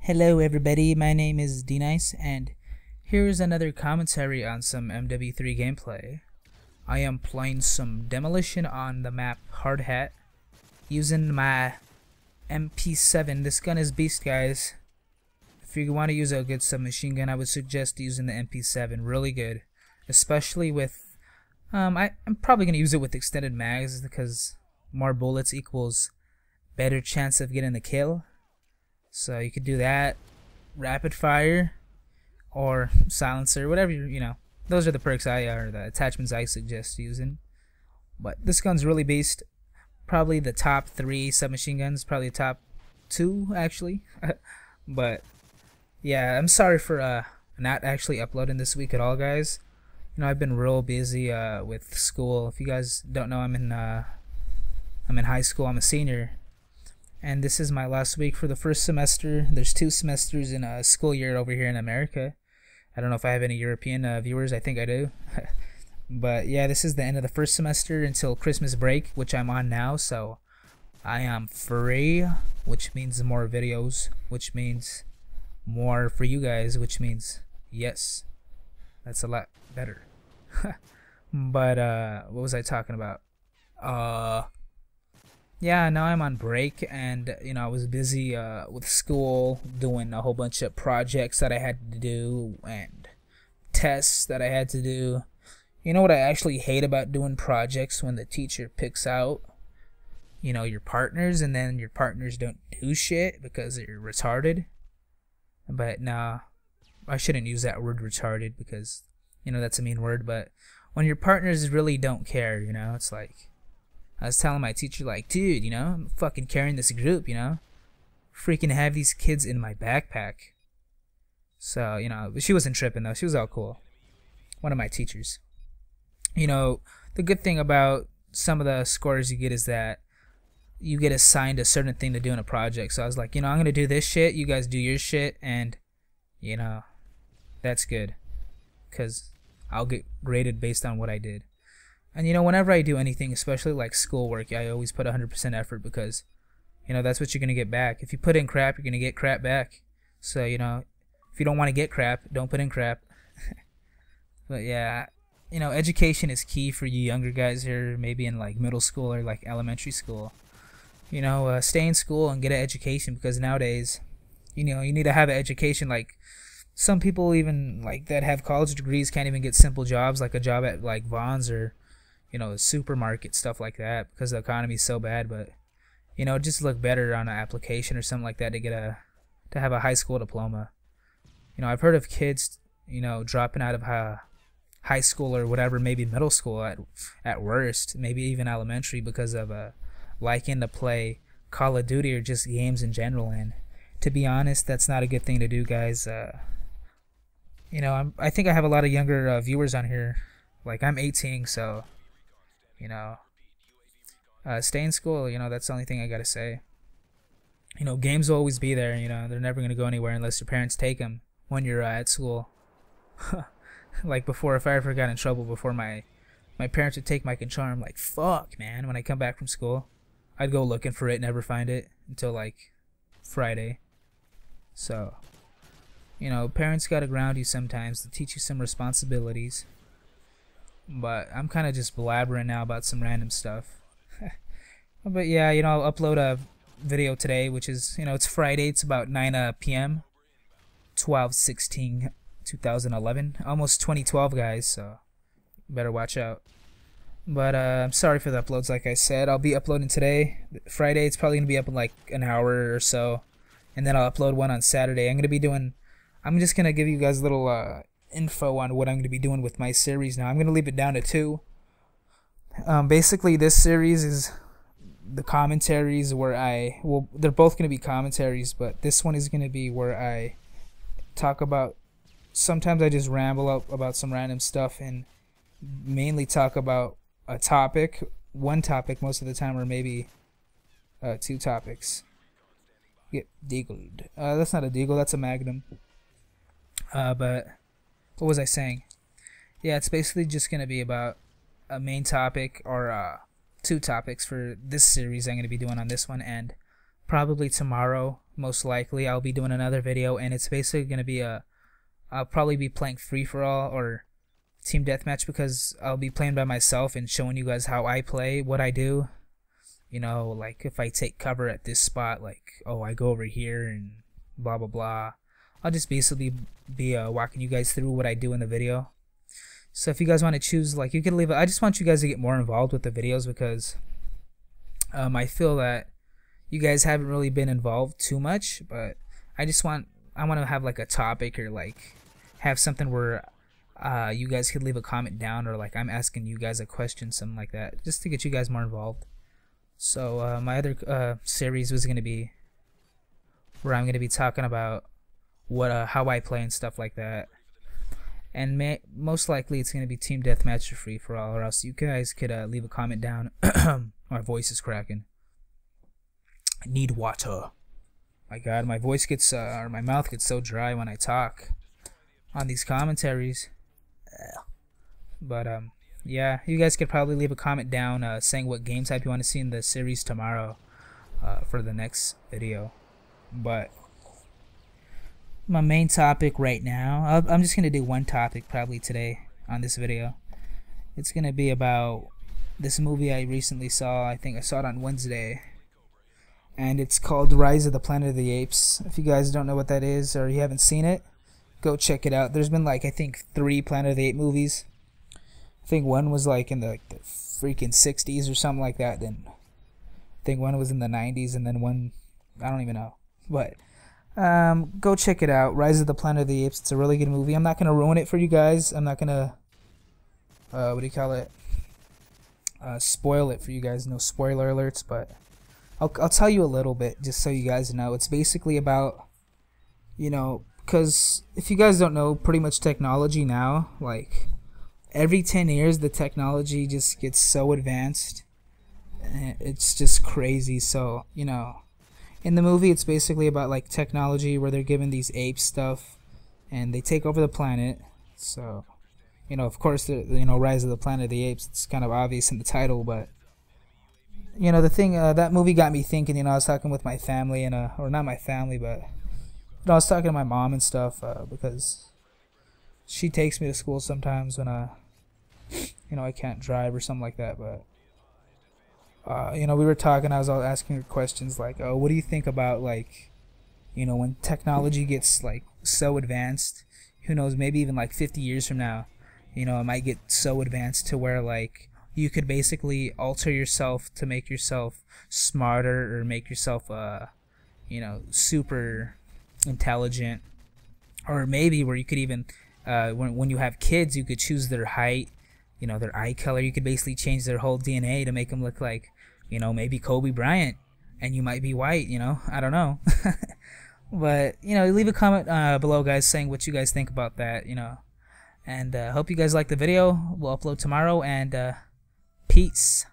Hello everybody, my name is ogDnice, and here's another commentary on some MW3 gameplay. I am playing some demolition on the map Hard Hat using my MP7. This gun is beast, guys. If you want to use a good submachine gun, I would suggest using the MP7. Really good, especially with I'm probably gonna use it with extended mags because more bullets equals better chance of getting the kill. So you could do that, rapid fire, or silencer, whatever you know. Those are the perks or the attachments I suggest using. But this gun's really beast. Probably the top 3 submachine guns, probably the top 2 actually. But yeah, I'm sorry for not actually uploading this week at all, guys. You know, I've been real busy with school. If you guys don't know, I'm in high school. I'm a senior. And this is my last week for the first semester. There's 2 semesters in a school year over here in America. I don't know if I have any European viewers. I think I do. But yeah, this is the end of the first semester until Christmas break, which I'm on now. So I am free, which means more videos, which means more for you guys, which means yes, that's a lot better. But what was I talking about? Yeah, now I'm on break, and you know, I was busy with school, doing a whole bunch of projects that I had to do and tests that I had to do. You know what I actually hate about doing projects? When the teacher picks out, you know, your partners, and then your partners don't do shit because they're retarded. But nah, I shouldn't use that word retarded because, you know, that's a mean word. But when your partners really don't care, you know, it's like, I was telling my teacher, like, dude, you know, I'm fucking carrying this group, you know, freaking have these kids in my backpack. So, you know, she wasn't tripping though. She was all cool. One of my teachers. You know, the good thing about some of the scores you get is that you get assigned a certain thing to do in a project. So I was like, you know, I'm going to do this shit. You guys do your shit. And, you know, that's good. Because I'll get graded based on what I did. And you know, whenever I do anything, especially like schoolwork, I always put 100% effort because, you know, that's what you're going to get back. If you put in crap, you're going to get crap back. So, you know, if you don't want to get crap, don't put in crap. But yeah, you know, education is key for you younger guys here, maybe in like middle school or like elementary school. You know, stay in school and get an education because nowadays, you know, you need to have an education. Like some people even like that have college degrees can't even get simple jobs like a job at like Vaughn's or, you know, supermarket, stuff like that, because the economy is so bad. But you know, just look better on an application or something like that to get to have a high school diploma. You know, I've heard of kids, you know, dropping out of high school or whatever, maybe middle school at worst, maybe even elementary, because of liking to play Call of Duty or just games in general. And to be honest, that's not a good thing to do, guys. You know, I think I have a lot of younger viewers on here. Like, I'm 18, so you know, stay in school. You know, that's the only thing I gotta say. You know, games will always be there. You know, they're never gonna go anywhere unless your parents take them when you're at school. Like before, if I ever got in trouble before my parents would take my controller, I'm like, fuck, man. When I come back from school, I'd go looking for it, never find it until like Friday. So, you know, parents gotta ground you sometimes to teach you some responsibilities. But I'm kind of just blabbering now about some random stuff. But yeah, you know, I'll upload a video today, which is, you know, it's Friday. It's about 9 p.m. 12/16/2011. Almost 2012, guys, so better watch out. But I'm sorry for the uploads, like I said. I'll be uploading today. Friday, it's probably going to be up in like an hour or so. And then I'll upload one on Saturday. I'm just going to give you guys a little info on what I'm going to be doing with my series now. I'm going to leave it down to 2. Basically, this series is the commentaries where they're both going to be commentaries, but this one is going to be where I talk about, sometimes I just ramble up about some random stuff and mainly talk about a topic, one topic most of the time, or maybe 2 topics. Get deagled. That's not a deagle, that's a magnum. But what was I saying? Yeah, it's basically just going to be about a main topic or 2 topics for this series I'm going to be doing on this one, and probably tomorrow, most likely, I'll be doing another video, and it's basically gonna be I'll probably be playing free for all or team deathmatch, because I'll be playing by myself and showing you guys how I play, what I do. You know, like if I take cover at this spot, like, oh, I go over here and blah blah blah. I'll just basically be walking you guys through what I do in the video. So if you guys want to choose, like, you can leave it. I just want you guys to get more involved with the videos, because I feel that you guys haven't really been involved too much, but I want to have like a topic, or like have something where you guys could leave a comment down, or like I'm asking you guys a question, something like that, just to get you guys more involved. So my other series was going to be where I'm going to be talking about how I play and stuff like that. And most likely it's going to be team deathmatch or free for all, or else you guys could leave a comment down. My voice is cracking. I need water. My God, my voice gets or my mouth gets so dry when I talk on these commentaries. But yeah, you guys could probably leave a comment down saying what game type you want to see in the series tomorrow for the next video. But my main topic right now, I'm just gonna do one topic probably today on this video. It's gonna be about this movie I recently saw. I think I saw it on Wednesday, and it's called Rise of the Planet of the Apes. If you guys don't know what that is, or you haven't seen it, go check it out. There's been like, I think, 3 Planet of the Apes movies. I think one was like in the freaking 60s or something like that. Then I think one was in the 90s, and then one, I don't even know. But go check it out, Rise of the Planet of the Apes. It's a really good movie. I'm not gonna ruin it for you guys. I'm not gonna what do you call it? Spoil it for you guys. No spoiler alerts, but I'll tell you a little bit just so you guys know. It's basically about, you know, because if you guys don't know, pretty much technology now, like every 10 years the technology just gets so advanced. It's just crazy. So, you know, in the movie it's basically about like technology where they're given these ape stuff and they take over the planet. So, you know, of course, you know, Rise of the Planet of the Apes, it's kind of obvious in the title, but you know, the thing, that movie got me thinking. You know, I was talking with my family, and or not my family, but you know, I was talking to my mom and stuff, because she takes me to school sometimes when you know, I can't drive or something like that. But you know, we were talking. I was all asking her questions like, "Oh, what do you think about, like, you know, when technology gets like so advanced? Who knows? Maybe even like 50 years from now, you know, it might get so advanced to where like you could basically alter yourself to make yourself smarter, or make yourself you know, super intelligent, or maybe where you could even when you have kids, you could choose their height, you know, their eye color. You could basically change their whole DNA to make them look like, you know, maybe Kobe Bryant, and you might be white, you know, I don't know. But you know, leave a comment below, guys, saying what you guys think about that, you know. And hope you guys like the video. We'll upload tomorrow, and peace.